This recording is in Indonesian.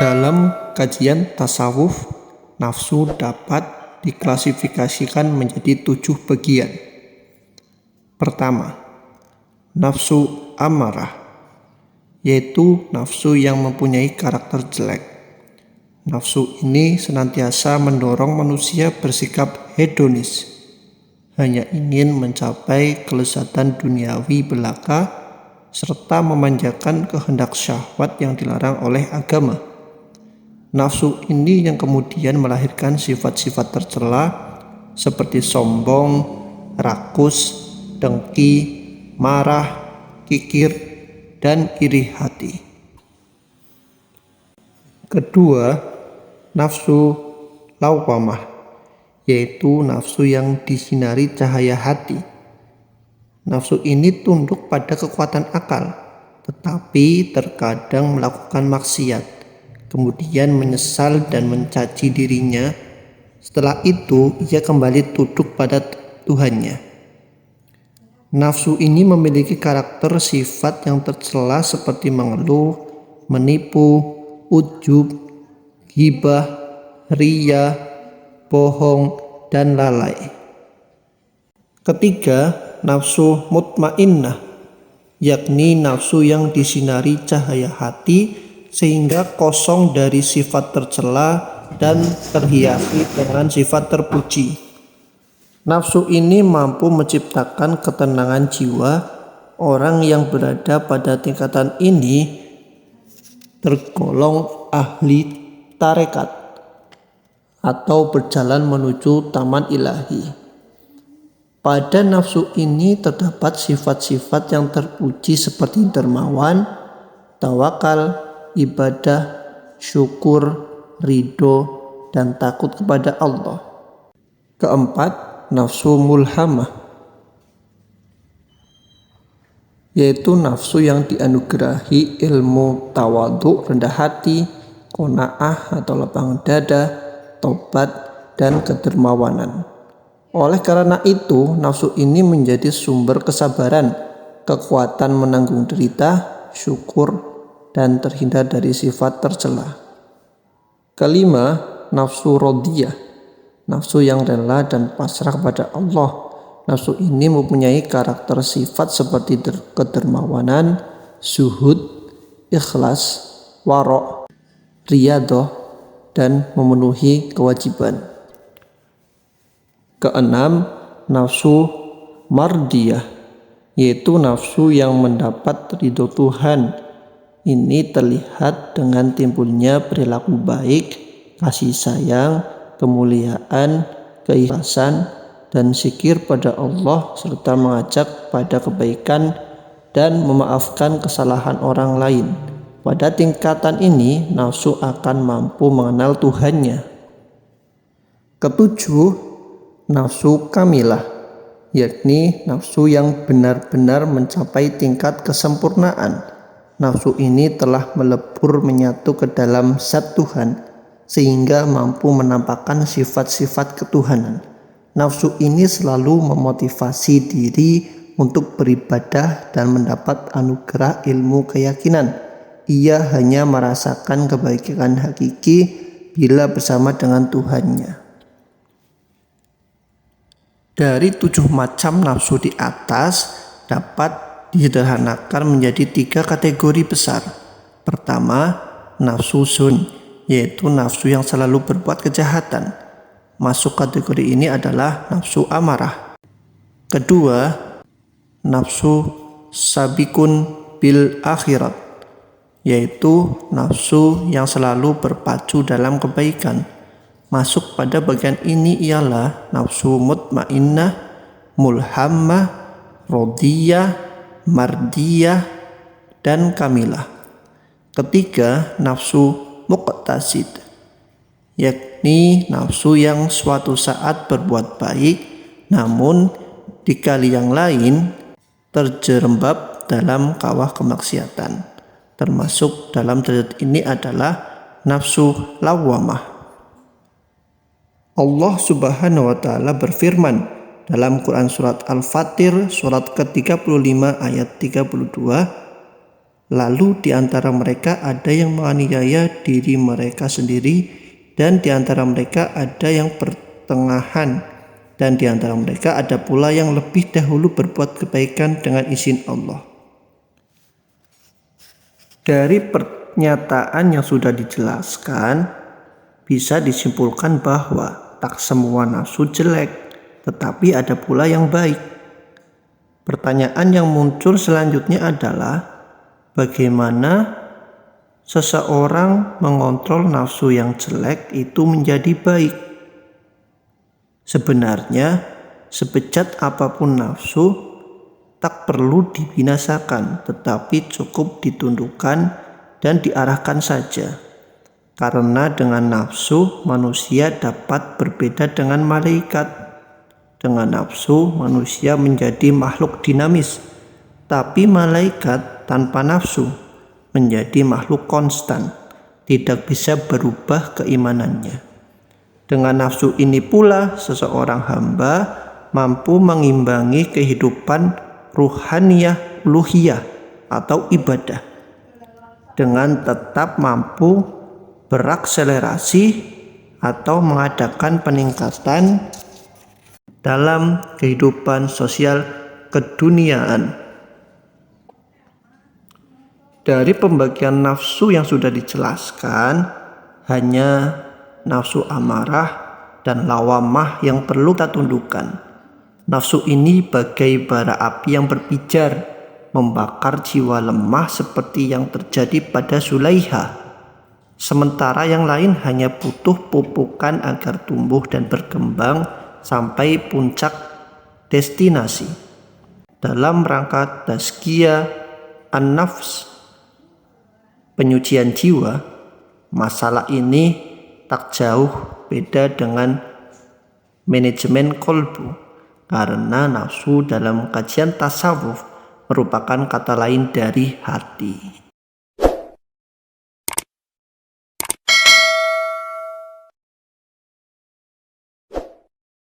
Dalam kajian tasawuf, nafsu dapat diklasifikasikan menjadi 7 bagian. Pertama, nafsu amarah, yaitu nafsu yang mempunyai karakter jelek. Nafsu ini senantiasa mendorong manusia bersikap hedonis, hanya ingin mencapai kelezatan duniawi belaka, serta memanjakan kehendak syahwat yang dilarang oleh agama. Nafsu ini yang kemudian melahirkan sifat-sifat tercela seperti sombong, rakus, dengki, marah, kikir, dan iri hati. Kedua, nafsu lawwamah, yaitu nafsu yang disinari cahaya hati. Nafsu ini tunduk pada kekuatan akal, tetapi terkadang melakukan maksiat, kemudian menyesal dan mencaci dirinya. Setelah itu, ia kembali tunduk pada Tuhannya. Nafsu ini memiliki karakter sifat yang tercela seperti mengeluh, menipu, ujub, ghibah, riya, bohong, dan lalai. Ketiga, nafsu mutmainnah, yakni nafsu yang disinari cahaya hati sehingga kosong dari sifat tercela dan terhiasi dengan sifat terpuji. Nafsu ini mampu menciptakan ketenangan jiwa. Orang yang berada pada tingkatan ini tergolong ahli tarekat atau berjalan menuju taman ilahi. Pada nafsu ini terdapat sifat-sifat yang terpuji seperti dermawan, tawakal, ibadah, syukur, ridho, dan takut kepada Allah. Keempat, nafsu mulhamah, yaitu nafsu yang dianugerahi ilmu tawadhu, rendah hati, qanaah atau lapang dada, tobat, dan kedermawanan. Oleh karena itu, nafsu ini menjadi sumber kesabaran, kekuatan menanggung derita, syukur, dan terhindar dari sifat tercela. Kelima, nafsu rodiyah, nafsu yang rela dan pasrah pada Allah. Nafsu ini mempunyai karakter sifat seperti kedermawanan, zuhud, ikhlas, warok, riyadhah, dan memenuhi kewajiban. Keenam, nafsu mardiyah, yaitu nafsu yang mendapat ridho Tuhan. Ini terlihat dengan timbulnya perilaku baik, kasih sayang, kemuliaan, keikhlasan, dan zikir pada Allah, serta mengajak pada kebaikan dan memaafkan kesalahan orang lain. Pada tingkatan ini, nafsu akan mampu mengenal Tuhannya. Ketujuh, nafsu kamilah, yakni nafsu yang benar-benar mencapai tingkat kesempurnaan. Nafsu ini telah melebur menyatu ke dalam zat Tuhan sehingga mampu menampakkan sifat-sifat ketuhanan. Nafsu ini selalu memotivasi diri untuk beribadah dan mendapat anugerah ilmu keyakinan. Ia hanya merasakan kebaikan hakiki bila bersama dengan Tuhannya. Dari 7 macam nafsu di atas dapat disederhanakan menjadi 3 kategori besar. Pertama, nafsu zun, yaitu nafsu yang selalu berbuat kejahatan. Masuk kategori ini adalah nafsu amarah. Kedua, nafsu sabikun bil akhirat, yaitu nafsu yang selalu berpacu dalam kebaikan. Masuk pada bagian ini ialah nafsu mutmainnah, mulhammah, rodiyah, mardiyah, dan kamilah. Ketiga, nafsu muqtasid, yakni nafsu yang suatu saat berbuat baik, namun di kali yang lain terjerembab dalam kawah kemaksiatan. Termasuk dalam derajat ini adalah nafsu lawwamah. Allah Subhanahu wa Ta'ala berfirman dalam Quran surat Al-Fatir surat ke-35 ayat 32, Lalu di antara mereka ada yang menganiaya diri mereka sendiri, dan di antara mereka ada yang pertengahan, dan di antara mereka ada pula yang lebih dahulu berbuat kebaikan dengan izin Allah. Dari pernyataan yang sudah dijelaskan, bisa disimpulkan bahwa tak semua nafsu jelek, tetapi ada pula yang baik. Pertanyaan yang muncul selanjutnya adalah, bagaimana seseorang mengontrol nafsu yang jelek itu menjadi baik? Sebenarnya, sebejat apapun nafsu, tak perlu dibinasakan, tetapi cukup ditundukkan dan diarahkan saja. Karena dengan nafsu, manusia dapat berbeda dengan malaikat. Dengan nafsu, manusia menjadi makhluk dinamis, tapi malaikat tanpa nafsu menjadi makhluk konstan, tidak bisa berubah keimanannya. Dengan nafsu ini pula, seseorang hamba mampu mengimbangi kehidupan ruhaniyah uluhiyah atau ibadah, dengan tetap mampu berakselerasi atau mengadakan peningkatan dalam kehidupan sosial keduniaan. Dari pembagian nafsu yang sudah dijelaskan, hanya nafsu amarah dan lawamah yang perlu kita tundukkan. Nafsu ini bagai bara api yang berpijar, membakar jiwa lemah seperti yang terjadi pada Zulaiha. Sementara yang lain hanya butuh pupukan agar tumbuh dan berkembang sampai puncak destinasi. Dalam rangka tazkiyah an-nafs, penyucian jiwa, masalah ini tak jauh beda dengan manajemen kolbu, karena nafsu dalam kajian tasawuf merupakan kata lain dari hati.